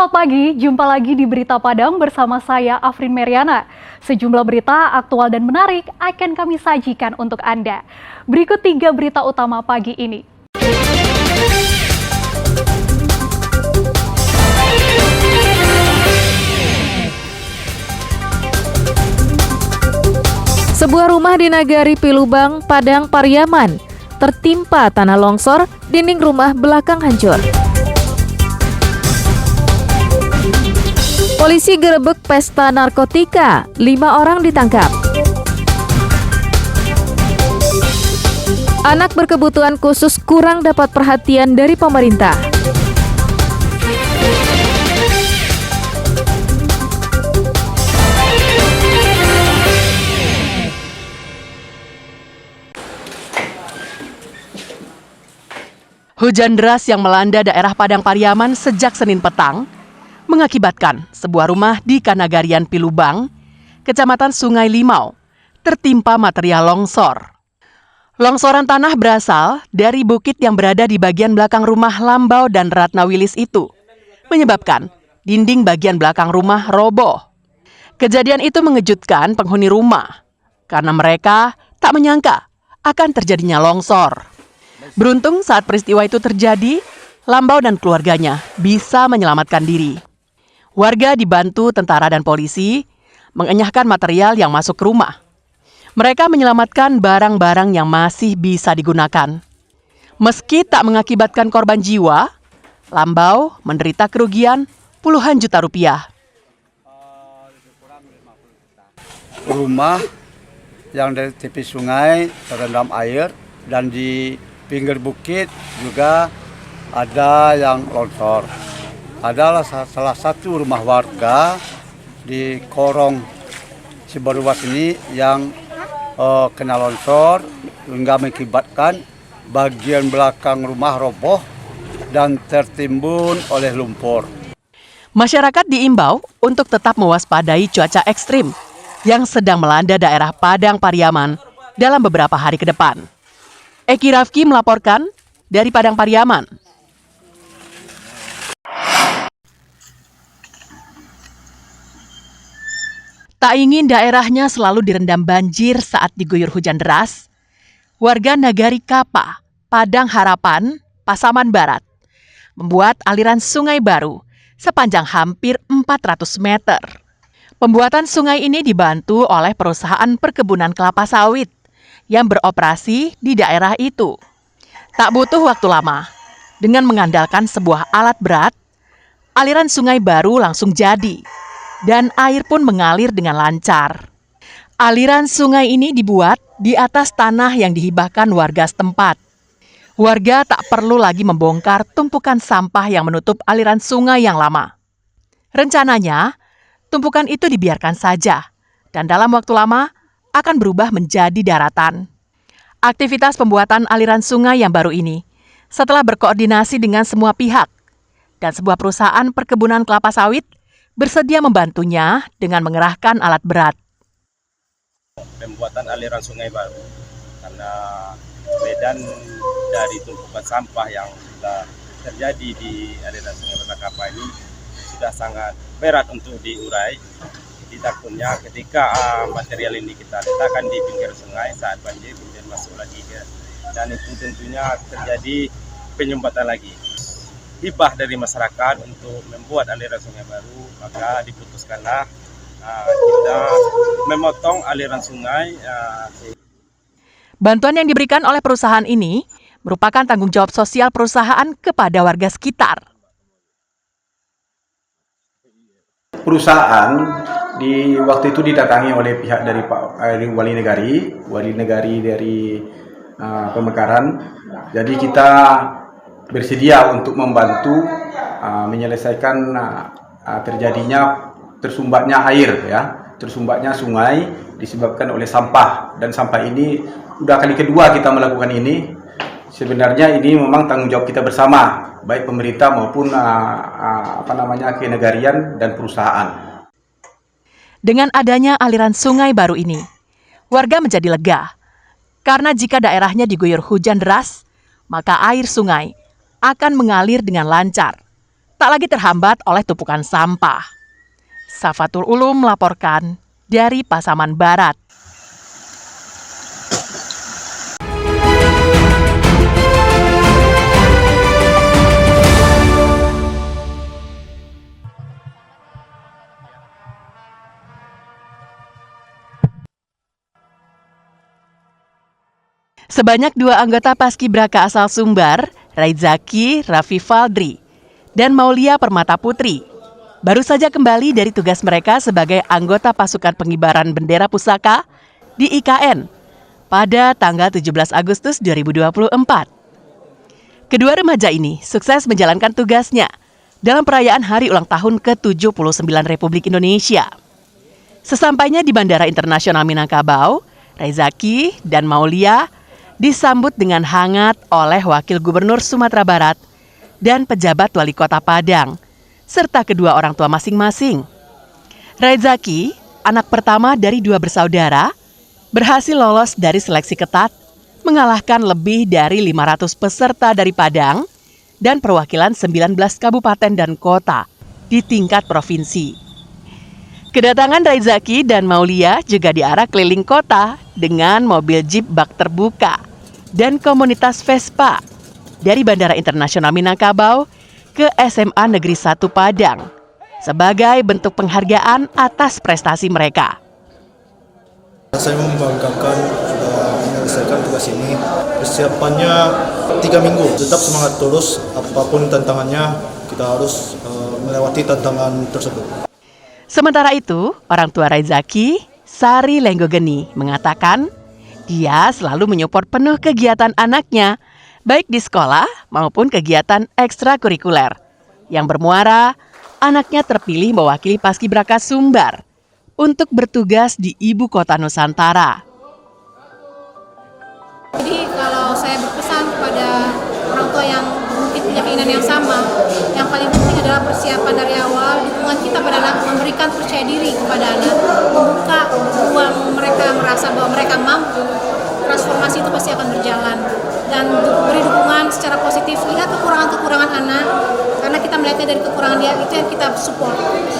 Selamat pagi, jumpa lagi di Berita Padang bersama saya Afrin Meriana. Sejumlah berita aktual dan menarik akan kami sajikan untuk Anda. Berikut 3 berita utama pagi ini. Sebuah rumah di Nagari Pilubang, Padang Pariaman, tertimpa tanah longsor, dinding rumah belakang hancur. Polisi gerebek pesta narkotika, 5 orang ditangkap. Anak berkebutuhan khusus kurang dapat perhatian dari pemerintah. Hujan deras yang melanda daerah Padang Pariaman sejak Senin petang mengakibatkan sebuah rumah di Kanagarian Pilubang, Kecamatan Sungai Limau, tertimpa material longsor. Longsoran tanah berasal dari bukit yang berada di bagian belakang rumah Lambau dan Ratnawilis itu, menyebabkan dinding bagian belakang rumah roboh. Kejadian itu mengejutkan penghuni rumah, karena mereka tak menyangka akan terjadinya longsor. Beruntung saat peristiwa itu terjadi, Lambau dan keluarganya bisa menyelamatkan diri. Warga dibantu tentara dan polisi mengenyahkan material yang masuk ke rumah. Mereka menyelamatkan barang-barang yang masih bisa digunakan. Meski tak mengakibatkan korban jiwa, Lambau menderita kerugian puluhan juta rupiah. Rumah yang dari tepi sungai terendam air dan di pinggir bukit juga ada yang longsor. Adalah salah satu rumah warga di Korong Cibaruwas ini yang kena longsor hingga mengakibatkan bagian belakang rumah roboh dan tertimbun oleh lumpur. Masyarakat diimbau untuk tetap mewaspadai cuaca ekstrim yang sedang melanda daerah Padang Pariaman dalam beberapa hari ke depan. Eki Rafki melaporkan dari Padang Pariaman. Tak ingin daerahnya selalu direndam banjir saat diguyur hujan deras, warga Nagari Kapa, Padang Harapan, Pasaman Barat, membuat aliran sungai baru sepanjang hampir 400 meter. Pembuatan sungai ini dibantu oleh perusahaan perkebunan kelapa sawit yang beroperasi di daerah itu. Tak butuh waktu lama, dengan mengandalkan sebuah alat berat, aliran sungai baru langsung jadi, dan air pun mengalir dengan lancar. Aliran sungai ini dibuat di atas tanah yang dihibahkan warga setempat. Warga tak perlu lagi membongkar tumpukan sampah yang menutup aliran sungai yang lama. Rencananya, tumpukan itu dibiarkan saja, dan dalam waktu lama akan berubah menjadi daratan. Aktivitas pembuatan aliran sungai yang baru ini, setelah berkoordinasi dengan semua pihak, dan sebuah perusahaan perkebunan kelapa sawit bersedia membantunya dengan mengerahkan alat berat. Pembuatan aliran sungai baru, karena medan dari tumpukan sampah yang sudah terjadi di aliran sungai Batakapa ini sudah sangat berat untuk diurai. Jadi takutnya ketika material ini kita letakkan di pinggir sungai saat banjir kemudian masuk lagi dan itu tentunya terjadi penyumbatan lagi. Hibah dari masyarakat untuk membuat aliran sungai baru, maka diputuskanlah kita memotong aliran sungai. Bantuan yang diberikan oleh perusahaan ini merupakan tanggung jawab sosial perusahaan kepada warga sekitar. Perusahaan di waktu itu didatangi oleh pihak dari wali negari dari Pemekaran. Jadi kita bersedia untuk membantu menyelesaikan terjadinya tersumbatnya air, tersumbatnya sungai disebabkan oleh sampah, dan sampah ini sudah kali kedua kita melakukan ini. Sebenarnya ini memang tanggung jawab kita bersama, baik pemerintah maupun kenegarian dan perusahaan. Dengan adanya aliran sungai baru ini, warga menjadi lega karena jika daerahnya diguyur hujan deras, maka air sungai akan mengalir dengan lancar tak lagi terhambat oleh tumpukan sampah. Safatul Ulum melaporkan dari Pasaman Barat. Sebanyak 2 anggota Paskibraka asal Sumbar, Raizaki Raffi Faldri, dan Maulia Permata Putri, baru saja kembali dari tugas mereka sebagai anggota pasukan pengibaran bendera pusaka di IKN pada tanggal 17 Agustus 2024. Kedua remaja ini sukses menjalankan tugasnya dalam perayaan hari ulang tahun ke-79 Republik Indonesia. Sesampainya di Bandara Internasional Minangkabau, Raizaki dan Maulia disambut dengan hangat oleh Wakil Gubernur Sumatera Barat dan pejabat Wali Kota Padang, serta kedua orang tua masing-masing. Raizaki, anak pertama dari 2 bersaudara, berhasil lolos dari seleksi ketat, mengalahkan lebih dari 500 peserta dari Padang dan perwakilan 19 kabupaten dan kota di tingkat provinsi. Kedatangan Raizaki dan Maulia juga diarak keliling kota dengan mobil jeep bak terbuka dan komunitas Vespa dari Bandara Internasional Minangkabau ke SMA Negeri 1 Padang sebagai bentuk penghargaan atas prestasi mereka. Saya membanggakan sudah menyelesaikan tugas ini. Persiapannya 3 minggu, tetap semangat terus, apapun tantangannya kita harus melewati tantangan tersebut. Sementara itu, orang tua Raizaki, Sari Lenggogeni, mengatakan dia selalu menyupport penuh kegiatan anaknya, baik di sekolah maupun kegiatan ekstrakurikuler. Yang bermuara, anaknya terpilih mewakili Paskibraka Sumbar untuk bertugas di ibu kota Nusantara. Jadi kalau saya berpesan kepada orang tua yang mungkin punya keinginan yang sama, yang paling penting adalah persiapan dari awal, dukungan kita pada anak, memberikan percaya diri kepada anak, membuka ruang mereka merasa bahwa mereka mampu, transformasi itu pasti akan berjalan. Dan beri dukungan secara positif, lihat kekurangan-kekurangan anak, karena kita melihatnya dari kekurangan dia, itu yang kita support.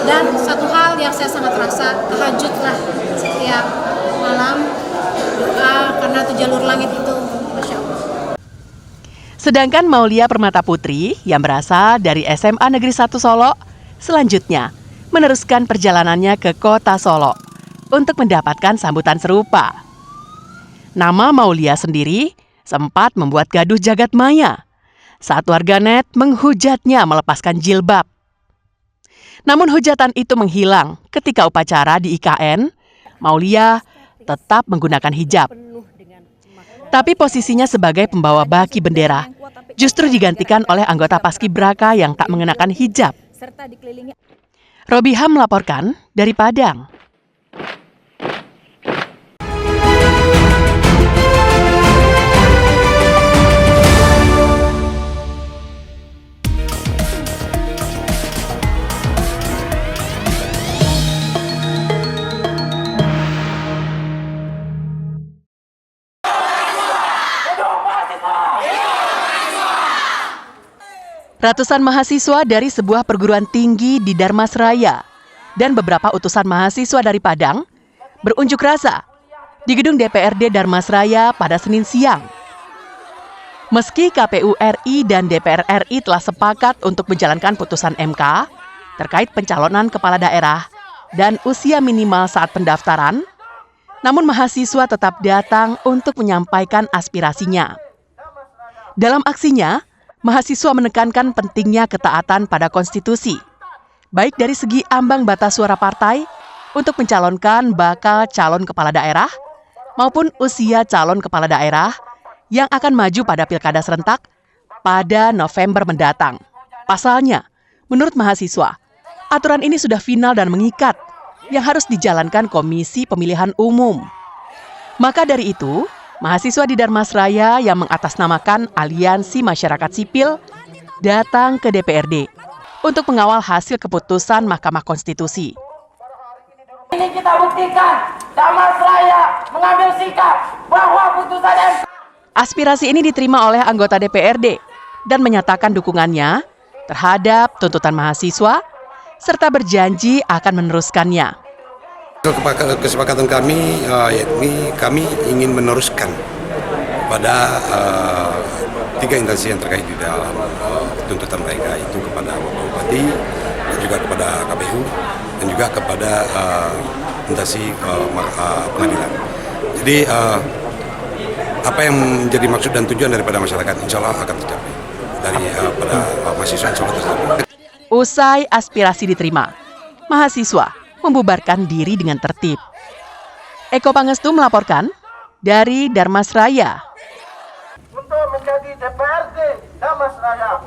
Dan satu hal yang saya sangat rasa, tahajudlah setiap malam, doa, karena itu jalur langit itu, Masya Allah. Sedangkan Maulia Permata Putri yang berasal dari SMA Negeri 1 Solo, selanjutnya meneruskan perjalanannya ke kota Solo untuk mendapatkan sambutan serupa. Nama Maulia sendiri sempat membuat gaduh jagat maya saat warganet menghujatnya melepaskan jilbab. Namun hujatan itu menghilang ketika upacara di IKN, Maulia tetap menggunakan hijab. Tapi posisinya sebagai pembawa baki bendera justru digantikan oleh anggota Paskibraka yang tak mengenakan hijab. Robiham melaporkan dari Padang. Ratusan mahasiswa dari sebuah perguruan tinggi di Darmasraya dan beberapa utusan mahasiswa dari Padang berunjuk rasa di gedung DPRD Darmasraya pada Senin siang. Meski KPU RI dan DPR RI telah sepakat untuk menjalankan putusan MK terkait pencalonan kepala daerah dan usia minimal saat pendaftaran, namun mahasiswa tetap datang untuk menyampaikan aspirasinya. Dalam aksinya, mahasiswa menekankan pentingnya ketaatan pada konstitusi, baik dari segi ambang batas suara partai untuk mencalonkan bakal calon kepala daerah maupun usia calon kepala daerah yang akan maju pada pilkada serentak pada November mendatang. Pasalnya, menurut mahasiswa, aturan ini sudah final dan mengikat yang harus dijalankan Komisi Pemilihan Umum. Maka dari itu, mahasiswa di Darmasraya yang mengatasnamakan Aliansi Masyarakat Sipil datang ke DPRD untuk mengawal hasil keputusan Mahkamah Konstitusi. Ini kita buktikan, Darmasraya mengambil sikap bahwa putusan MK. Aspirasi ini diterima oleh anggota DPRD dan menyatakan dukungannya terhadap tuntutan mahasiswa, serta berjanji akan meneruskannya. Kesepakatan kami, yakni kami ingin meneruskan pada 3 instansi yang terkait di dalam tuntutan mereka, itu kepada Bupati, dan juga kepada KPU, dan juga kepada instansi pengadilan. Jadi apa yang menjadi maksud dan tujuan daripada masyarakat, insya Allah akan tercapai. Dari pada mahasiswa, insya Allah tercapai. Usai aspirasi diterima, mahasiswa membubarkan diri dengan tertib. Eko Pangestu melaporkan dari Darmasraya. Untuk menjadi DPRD Darmasraya.